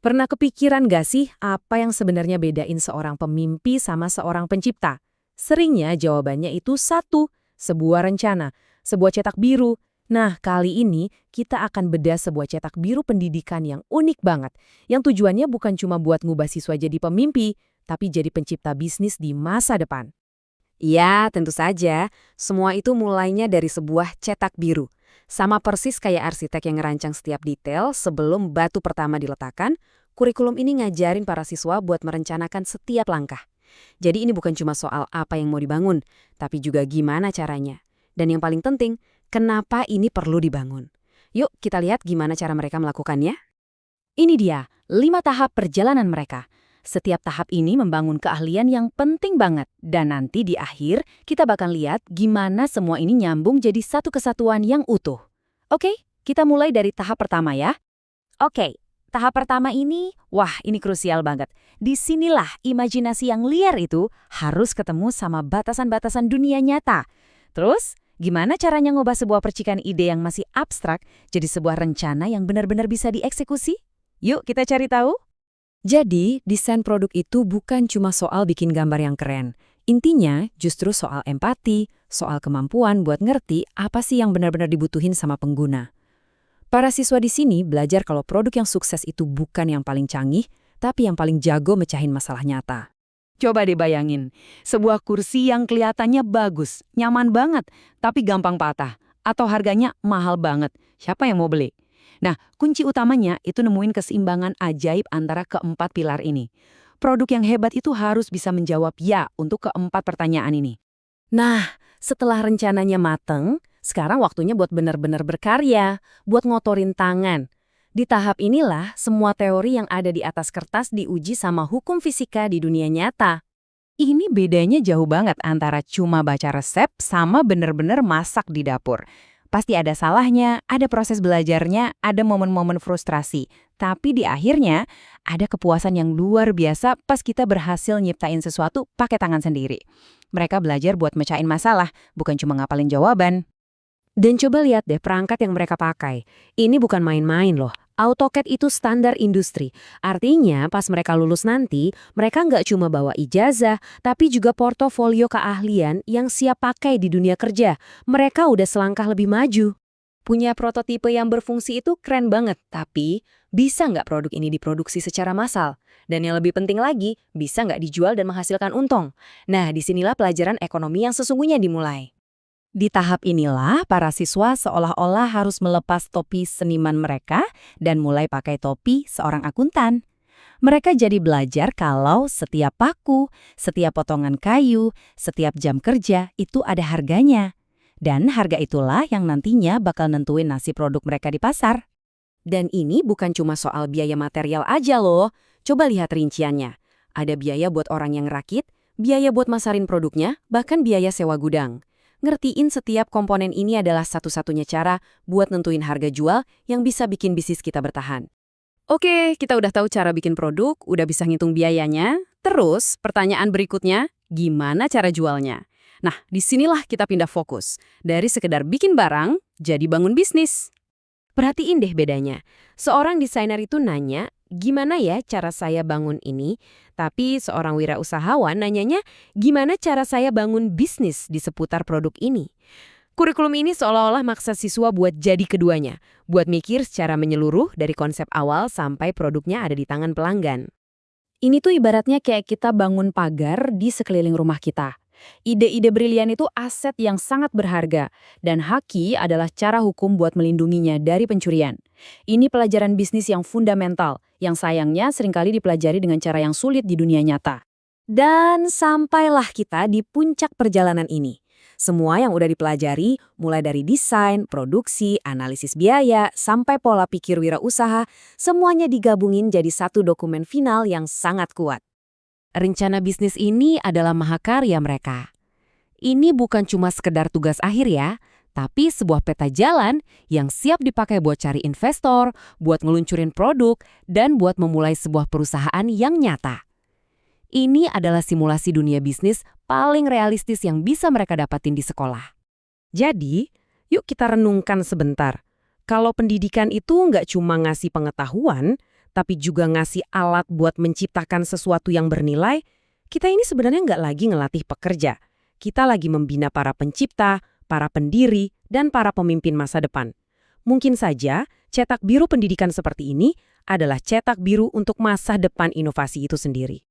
Pernah kepikiran gak sih apa yang sebenarnya bedain seorang pemimpi sama seorang pencipta? Seringnya jawabannya itu satu, sebuah rencana, sebuah cetak biru. Nah, kali ini kita akan bedah sebuah cetak biru pendidikan yang unik banget, yang tujuannya bukan cuma buat ngubah siswa jadi pemimpi, tapi jadi pencipta bisnis di masa depan. Iya, tentu saja. Semua itu mulainya dari sebuah cetak biru. Sama persis kayak arsitek yang ngerancang setiap detail sebelum batu pertama diletakkan, kurikulum ini ngajarin para siswa buat merencanakan setiap langkah. Jadi ini bukan cuma soal apa yang mau dibangun, tapi juga gimana caranya. Dan yang paling penting, kenapa ini perlu dibangun. Yuk kita lihat gimana cara mereka melakukannya. Ini dia, 5 tahap perjalanan mereka. Setiap tahap ini membangun keahlian yang penting banget. Dan nanti di akhir, kita bakal lihat gimana semua ini nyambung jadi satu kesatuan yang utuh. Oke, kita mulai dari tahap pertama ya. Oke, tahap pertama ini, wah ini krusial banget. Disinilah imajinasi yang liar itu harus ketemu sama batasan-batasan dunia nyata. Terus, gimana caranya ngubah sebuah percikan ide yang masih abstrak jadi sebuah rencana yang benar-benar bisa dieksekusi? Yuk kita cari tahu. Jadi, desain produk itu bukan cuma soal bikin gambar yang keren. Intinya justru soal empati, soal kemampuan buat ngerti apa sih yang benar-benar dibutuhin sama pengguna. Para siswa di sini belajar kalau produk yang sukses itu bukan yang paling canggih, tapi yang paling jago mecahin masalah nyata. Coba deh bayangin, sebuah kursi yang kelihatannya bagus, nyaman banget, tapi gampang patah, atau harganya mahal banget. Siapa yang mau beli? Nah, kunci utamanya itu nemuin keseimbangan ajaib antara keempat pilar ini. Produk yang hebat itu harus bisa menjawab ya untuk keempat pertanyaan ini. Nah, setelah rencananya mateng, sekarang waktunya buat benar-benar berkarya, buat ngotorin tangan. Di tahap inilah semua teori yang ada di atas kertas diuji sama hukum fisika di dunia nyata. Ini bedanya jauh banget antara cuma baca resep sama benar-benar masak di dapur. Pasti ada salahnya, ada proses belajarnya, ada momen-momen frustrasi. Tapi di akhirnya, ada kepuasan yang luar biasa pas kita berhasil nyiptain sesuatu pakai tangan sendiri. Mereka belajar buat mecahin masalah, bukan cuma ngapalin jawaban. Dan coba lihat deh perangkat yang mereka pakai. Ini bukan main-main loh. AutoCAD itu standar industri. Artinya pas mereka lulus nanti, mereka nggak cuma bawa ijazah, tapi juga portofolio keahlian yang siap pakai di dunia kerja. Mereka udah selangkah lebih maju. Punya prototipe yang berfungsi itu keren banget, tapi bisa nggak produk ini diproduksi secara massal? Dan yang lebih penting lagi, bisa nggak dijual dan menghasilkan untung? Nah, disinilah pelajaran ekonomi yang sesungguhnya dimulai. Di tahap inilah, para siswa seolah-olah harus melepas topi seniman mereka dan mulai pakai topi seorang akuntan. Mereka jadi belajar kalau setiap paku, setiap potongan kayu, setiap jam kerja itu ada harganya. Dan harga itulah yang nantinya bakal nentuin nasib produk mereka di pasar. Dan ini bukan cuma soal biaya material aja loh. Coba lihat rinciannya. Ada biaya buat orang yang rakit, biaya buat masarin produknya, bahkan biaya sewa gudang. Ngertiin setiap komponen ini adalah satu-satunya cara buat nentuin harga jual yang bisa bikin bisnis kita bertahan. Oke, kita udah tahu cara bikin produk, udah bisa ngitung biayanya. Terus, pertanyaan berikutnya, gimana cara jualnya? Nah, disinilah kita pindah fokus. Dari sekedar bikin barang, jadi bangun bisnis. Perhatiin deh bedanya. Seorang desainer itu nanya, gimana ya cara saya bangun ini? Tapi seorang wirausahawan nanyanya, gimana cara saya bangun bisnis di seputar produk ini? Kurikulum ini seolah-olah maksa siswa buat jadi keduanya, buat mikir secara menyeluruh dari konsep awal sampai produknya ada di tangan pelanggan. Ini tuh ibaratnya kayak kita bangun pagar di sekeliling rumah kita. Ide-ide brilian itu aset yang sangat berharga, dan haki adalah cara hukum buat melindunginya dari pencurian. Ini pelajaran bisnis yang fundamental, yang sayangnya seringkali dipelajari dengan cara yang sulit di dunia nyata. Dan sampailah kita di puncak perjalanan ini. Semua yang udah dipelajari, mulai dari desain, produksi, analisis biaya, sampai pola pikir wirausaha, semuanya digabungin jadi satu dokumen final yang sangat kuat. Rencana bisnis ini adalah mahakarya mereka. Ini bukan cuma sekedar tugas akhir ya, tapi sebuah peta jalan yang siap dipakai buat cari investor, buat ngeluncurin produk, dan buat memulai sebuah perusahaan yang nyata. Ini adalah simulasi dunia bisnis paling realistis yang bisa mereka dapatin di sekolah. Jadi, yuk kita renungkan sebentar. Kalau pendidikan itu nggak cuma ngasih pengetahuan, tapi juga ngasih alat buat menciptakan sesuatu yang bernilai, kita ini sebenarnya nggak lagi ngelatih pekerja. Kita lagi membina para pencipta, para pendiri, dan para pemimpin masa depan. Mungkin saja, cetak biru pendidikan seperti ini adalah cetak biru untuk masa depan inovasi itu sendiri.